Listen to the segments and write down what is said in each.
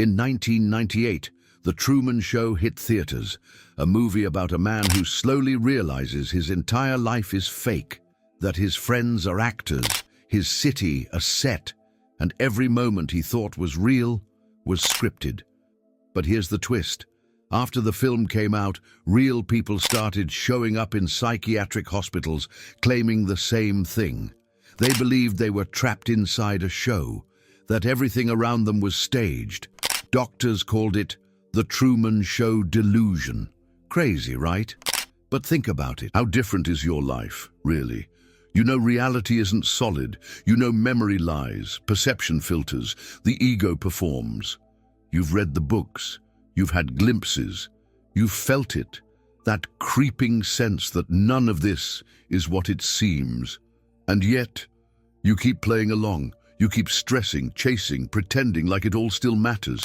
In 1998, The Truman Show hit theaters, a movie about a man who slowly realizes his entire life is fake, that his friends are actors, his city a set, and every moment he thought was real was scripted. But here's the twist. After the film came out, real people started showing up in psychiatric hospitals claiming the same thing. They believed they were trapped inside a show, that everything around them was staged. Doctors called it the Truman Show delusion. Crazy, right? But think about it. How different is your life, really? You know reality isn't solid. You know memory lies, perception filters, the ego performs. You've read the books. You've had glimpses. You've felt it. That creeping sense that none of this is what it seems. And yet, you keep playing along. You keep stressing, chasing, pretending like it all still matters.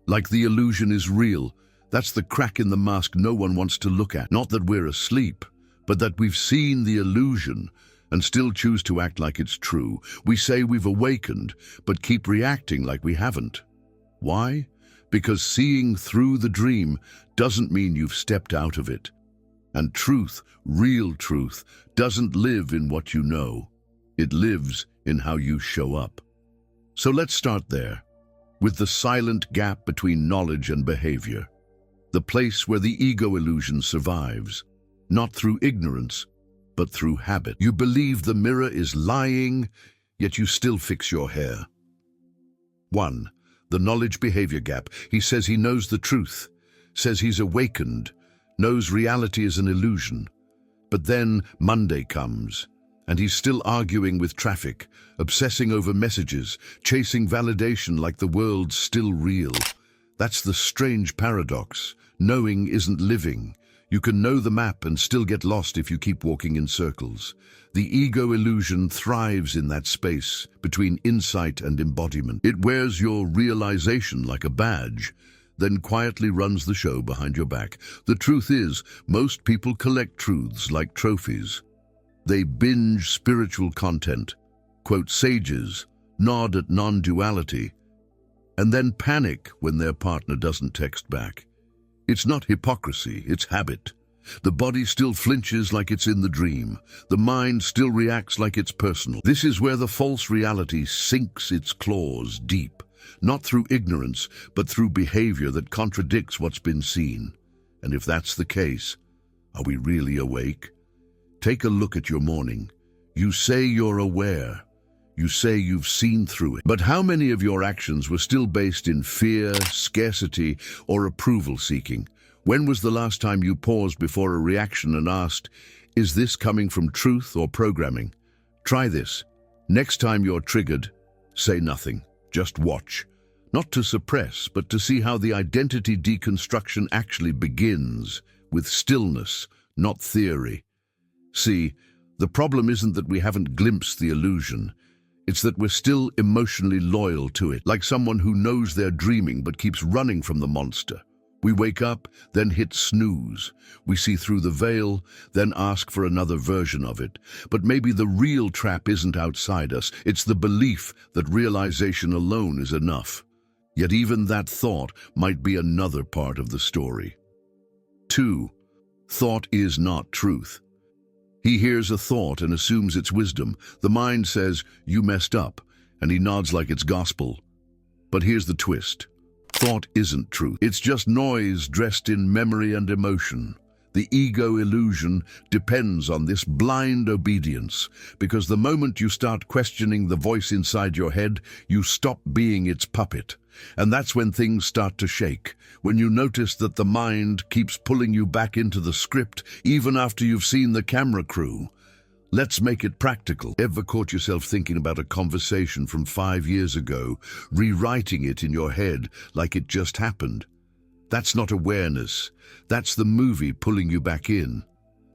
Like the illusion is real. That's the crack in the mask no one wants to look at. Not that we're asleep, but that we've seen the illusion and still choose to act like it's true. We say we've awakened, but keep reacting like we haven't. Why? Because seeing through the dream doesn't mean you've stepped out of it. And truth, real truth, doesn't live in what you know. It lives in how you show up. So let's start there, with the silent gap between knowledge and behavior. The place where the ego illusion survives, not through ignorance, but through habit. You believe the mirror is lying, yet you still fix your hair. 1. The knowledge-behavior gap. He says he knows the truth, says he's awakened, knows reality is an illusion. But then Monday comes, and he's still arguing with traffic, obsessing over messages, chasing validation like the world's still real. That's the strange paradox. Knowing isn't living. You can know the map and still get lost if you keep walking in circles. The ego illusion thrives in that space between insight and embodiment. It wears your realization like a badge, then quietly runs the show behind your back. The truth is, most people collect truths like trophies. They binge spiritual content, quote sages, nod at non-duality, and then panic when their partner doesn't text back. It's not hypocrisy, it's habit. The body still flinches like it's in the dream. The mind still reacts like it's personal. This is where the false reality sinks its claws deep, not through ignorance, but through behavior that contradicts what's been seen. And if that's the case, are we really awake? Take a look at your morning. You say you're aware. You say you've seen through it. But how many of your actions were still based in fear, scarcity, or approval seeking? When was the last time you paused before a reaction and asked, is this coming from truth or programming? Try this. Next time you're triggered, say nothing. Just watch. Not to suppress, but to see how the identity deconstruction actually begins, with stillness, not theory. See, the problem isn't that we haven't glimpsed the illusion. It's that we're still emotionally loyal to it, like someone who knows they're dreaming but keeps running from the monster. We wake up, then hit snooze. We see through the veil, then ask for another version of it. But maybe the real trap isn't outside us. It's the belief that realization alone is enough. Yet even that thought might be another part of the story. 2. Thought is not truth. He hears a thought and assumes it's wisdom. The mind says, you messed up, and he nods like it's gospel. But here's the twist. Thought isn't truth. It's just noise dressed in memory and emotion. The ego illusion depends on this blind obedience, because the moment you start questioning the voice inside your head, you stop being its puppet. And that's when things start to shake, when you notice that the mind keeps pulling you back into the script even after you've seen the camera crew. Let's make it practical. Ever caught yourself thinking about a conversation from 5 years ago, rewriting it in your head like it just happened? That's not awareness. That's the movie pulling you back in.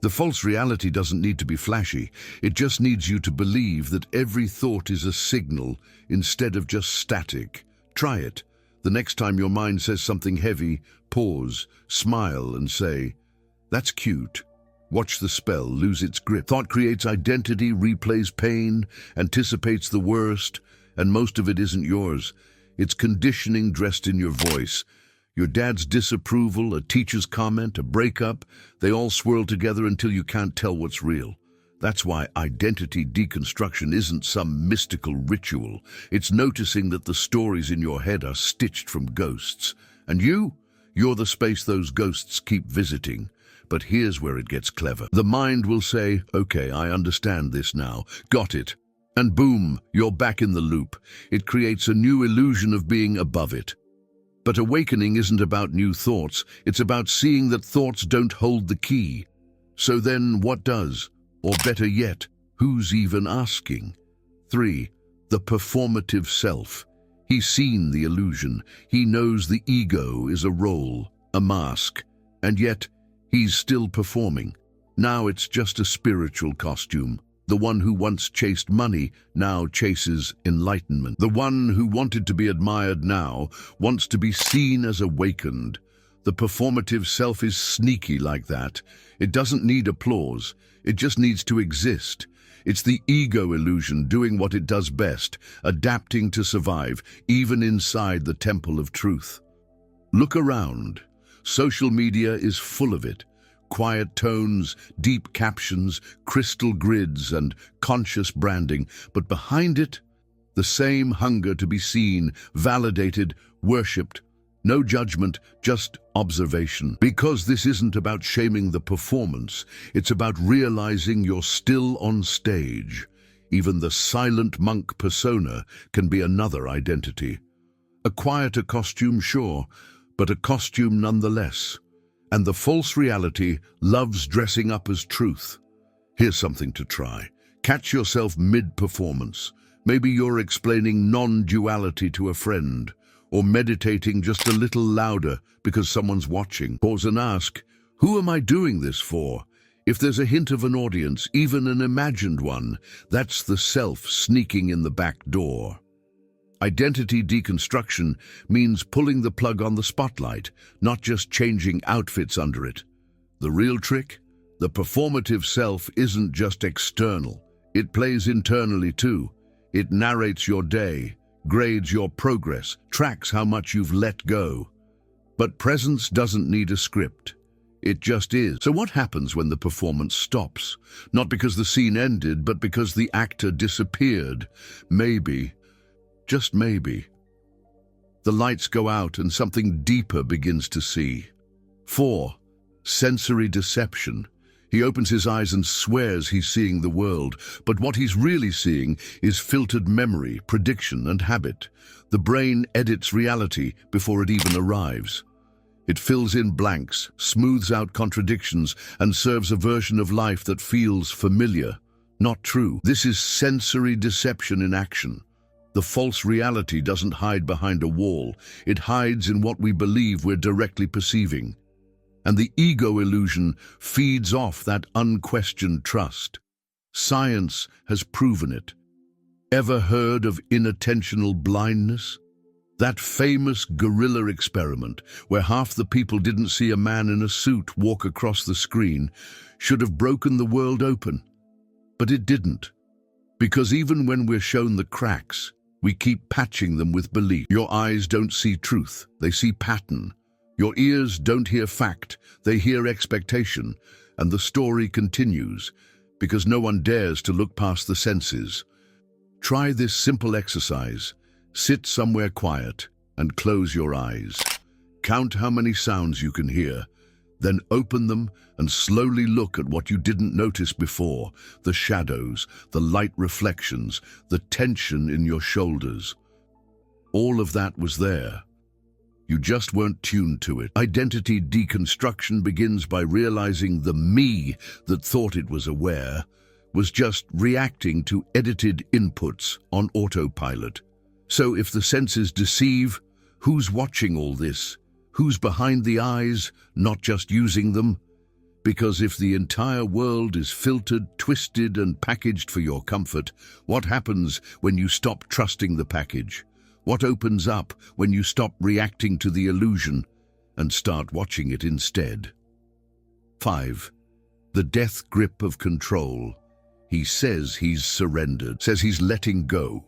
The false reality doesn't need to be flashy. It just needs you to believe that every thought is a signal instead of just static. Try it. The next time your mind says something heavy, pause, smile, and say, that's cute. Watch the spell lose its grip. Thought creates identity, replays pain, anticipates the worst, and most of it isn't yours. It's conditioning dressed in your voice. Your dad's disapproval, a teacher's comment, a breakup, they all swirl together until you can't tell what's real. That's why identity deconstruction isn't some mystical ritual. It's noticing that the stories in your head are stitched from ghosts. And you're the space those ghosts keep visiting. But here's where it gets clever. The mind will say, okay, I understand this now. Got it. And boom, you're back in the loop. It creates a new illusion of being above it. But awakening isn't about new thoughts. It's about seeing that thoughts don't hold the key. So then what does? Or better yet, who's even asking? 3. The performative self. He's seen the illusion. He knows the ego is a role, a mask, and yet he's still performing. Now it's just a spiritual costume. The one who once chased money now chases enlightenment. The one who wanted to be admired now wants to be seen as awakened. The performative self is sneaky like that. It doesn't need applause. It just needs to exist. It's the ego illusion doing what it does best, adapting to survive, even inside the temple of truth. Look around. Social media is full of it. Quiet tones, deep captions, crystal grids, and conscious branding. But behind it, the same hunger to be seen, validated, worshipped. No judgment, just observation. Because this isn't about shaming the performance, it's about realizing you're still on stage. Even the silent monk persona can be another identity. A quieter costume, sure, but a costume nonetheless. And the false reality loves dressing up as truth. Here's something to try. Catch yourself mid-performance. Maybe you're explaining non-duality to a friend, or meditating just a little louder because someone's watching. Pause and ask, who am I doing this for? If there's a hint of an audience, even an imagined one, that's the self sneaking in the back door. Identity deconstruction means pulling the plug on the spotlight, not just changing outfits under it. The real trick? The performative self isn't just external. It plays internally too. It narrates your day, grades your progress, tracks how much you've let go. But presence doesn't need a script. It just is. So what happens when the performance stops? Not because the scene ended, but because the actor disappeared. Maybe, just maybe, the lights go out and something deeper begins to see. 4. Sensory deception. He opens his eyes and swears he's seeing the world, but what he's really seeing is filtered memory, prediction, and habit. The brain edits reality before it even arrives. It fills in blanks, smooths out contradictions, and serves a version of life that feels familiar, not true. This is sensory deception in action. The false reality doesn't hide behind a wall. It hides in what we believe we're directly perceiving. And the ego illusion feeds off that unquestioned trust. Science has proven it. Ever heard of inattentional blindness? That famous gorilla experiment where half the people didn't see a man in a suit walk across the screen should have broken the world open. But it didn't. Because even when we're shown the cracks, we keep patching them with belief. Your eyes don't see truth, they see pattern. Your ears don't hear fact, they hear expectation. And the story continues, because no one dares to look past the senses. Try this simple exercise. Sit somewhere quiet and close your eyes. Count how many sounds you can hear. Then open them and slowly look at what you didn't notice before. The shadows, the light reflections, the tension in your shoulders. All of that was there. You just weren't tuned to it. Identity deconstruction begins by realizing the me that thought it was aware was just reacting to edited inputs on autopilot. So if the senses deceive, who's watching all this? Who's behind the eyes, not just using them? Because if the entire world is filtered, twisted, and packaged for your comfort, what happens when you stop trusting the package? What opens up when you stop reacting to the illusion and start watching it instead? 5. The death grip of control. He says he's surrendered, says he's letting go.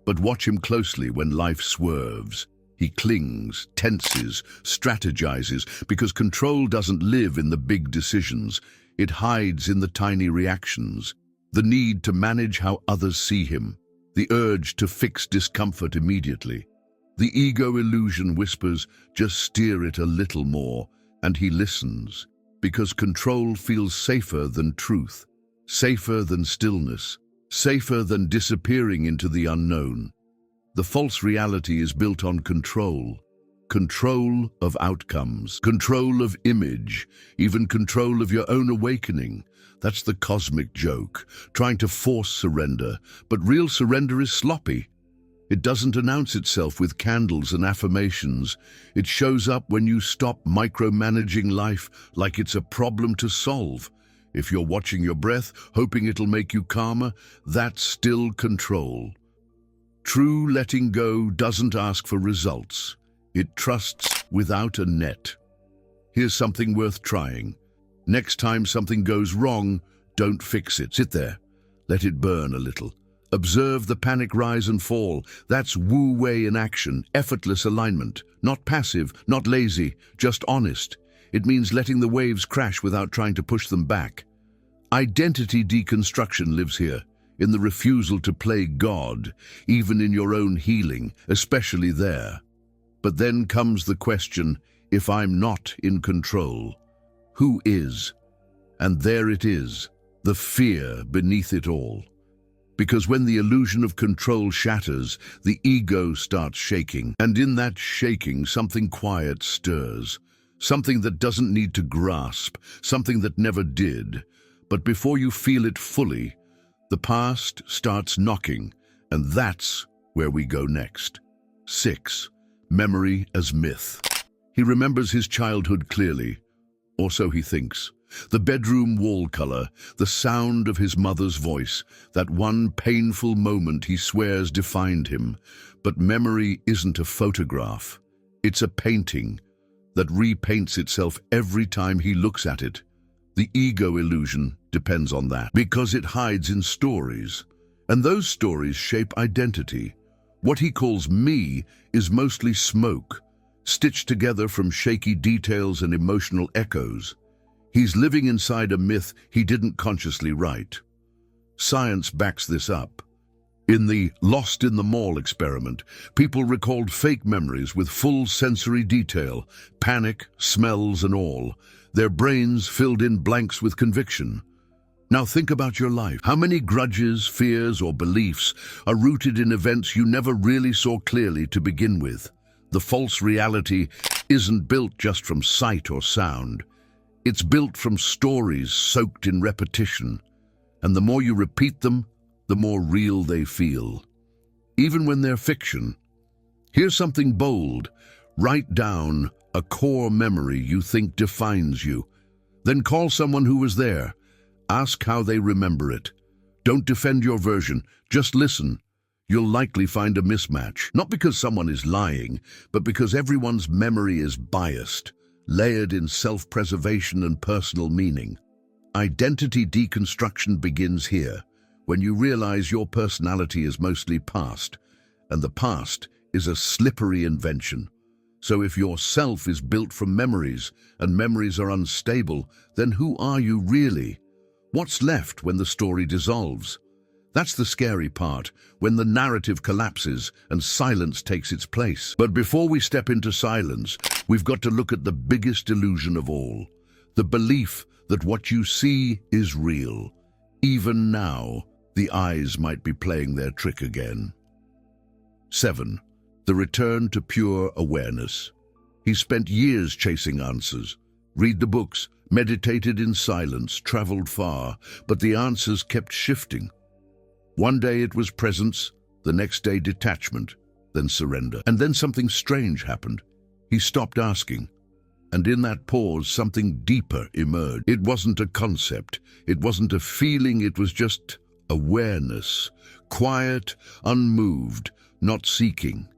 But watch him closely when life swerves. He clings, tenses, strategizes, because control doesn't live in the big decisions. It hides in the tiny reactions. The need to manage how others see him. The urge to fix discomfort immediately. The ego illusion whispers, just steer it a little more, and he listens, because control feels safer than truth, safer than stillness, safer than disappearing into the unknown. The false reality is built on control. Control of outcomes, control of image, even control of your own awakening. That's the cosmic joke, trying to force surrender. But real surrender is sloppy. It doesn't announce itself with candles and affirmations. It shows up when you stop micromanaging life like it's a problem to solve. If you're watching your breath, hoping it'll make you calmer, that's still control. True letting go doesn't ask for results. It trusts without a net. Here's something worth trying. Next time something goes wrong, don't fix it. Sit there. Let it burn a little. Observe the panic rise and fall. That's Wu Wei in action, effortless alignment. Not passive, not lazy, just honest. It means letting the waves crash without trying to push them back. Identity deconstruction lives here, in the refusal to play God, even in your own healing, especially there. But then comes the question, if I'm not in control, who is? And there it is, the fear beneath it all. Because when the illusion of control shatters, the ego starts shaking. And in that shaking, something quiet stirs. Something that doesn't need to grasp, something that never did. But before you feel it fully, the past starts knocking, and that's where we go next. 6. Memory as myth. He remembers his childhood clearly, or so he thinks. The bedroom wall color, the sound of his mother's voice, that one painful moment he swears defined him. But memory isn't a photograph. It's a painting that repaints itself every time he looks at it. The ego illusion depends on that, because it hides in stories. And those stories shape identity. What he calls me is mostly smoke, stitched together from shaky details and emotional echoes. He's living inside a myth he didn't consciously write. Science backs this up. In the Lost in the Mall experiment, people recalled fake memories with full sensory detail, panic, smells and all. Their brains filled in blanks with conviction. Now think about your life. How many grudges, fears or beliefs are rooted in events you never really saw clearly to begin with? The false reality isn't built just from sight or sound. It's built from stories soaked in repetition, and the more you repeat them, the more real they feel. Even when they're fiction. Here's something bold. Write down a core memory you think defines you. Then call someone who was there. Ask how they remember it. Don't defend your version, just listen. You'll likely find a mismatch, not because someone is lying, but because everyone's memory is biased, layered in self-preservation and personal meaning. Identity deconstruction begins here, when you realize your personality is mostly past, and the past is a slippery invention. So if your self is built from memories, and memories are unstable, then who are you really? What's left when the story dissolves? That's the scary part, when the narrative collapses and silence takes its place. But before we step into silence, we've got to look at the biggest illusion of all, the belief that what you see is real. Even now, the eyes might be playing their trick again. 7. The return to pure awareness. He spent years chasing answers. Read the books, meditated in silence, traveled far, but the answers kept shifting. One day it was presence, the next day detachment, then surrender. And then something strange happened. He stopped asking. And in that pause, something deeper emerged. It wasn't a concept. It wasn't a feeling. It was just awareness. Quiet, unmoved, not seeking.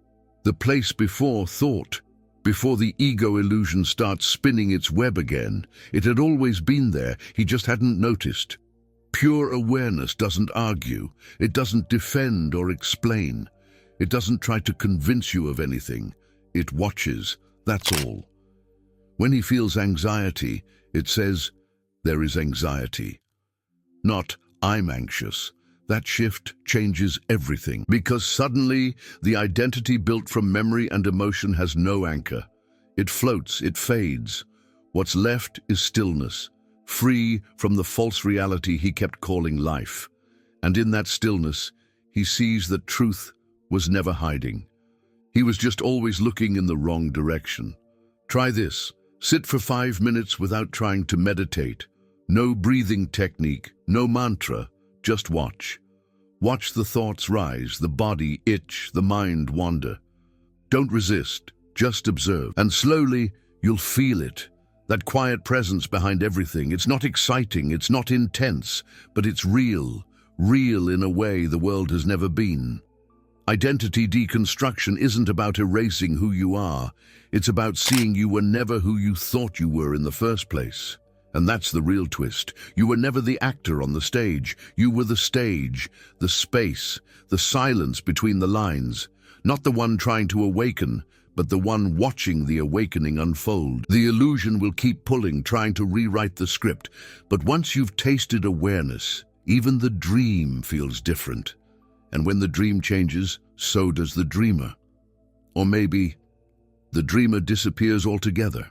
The place before thought, before the ego illusion starts spinning its web again. It had always been there. He just hadn't noticed. Pure awareness doesn't argue. It doesn't defend or explain. It doesn't try to convince you of anything. It watches, that's all. When he feels anxiety, it says, there is anxiety. Not, I'm anxious. That shift changes everything, because suddenly the identity built from memory and emotion has no anchor. It floats, it fades. What's left is stillness, free from the false reality he kept calling life. And in that stillness, he sees that truth was never hiding. He was just always looking in the wrong direction. Try this. Sit for 5 minutes without trying to meditate. No breathing technique, no mantra, just watch. Watch the thoughts rise, the body itch, the mind wander. Don't resist, just observe. And slowly, you'll feel it. That quiet presence behind everything. It's not exciting, it's not intense, but it's real. Real in a way the world has never been. Identity deconstruction isn't about erasing who you are. It's about seeing you were never who you thought you were in the first place. And that's the real twist. You were never the actor on the stage. You were the stage, the space, the silence between the lines. Not the one trying to awaken, but the one watching the awakening unfold. The illusion will keep pulling, trying to rewrite the script. But once you've tasted awareness, even the dream feels different. And when the dream changes, so does the dreamer. Or maybe the dreamer disappears altogether.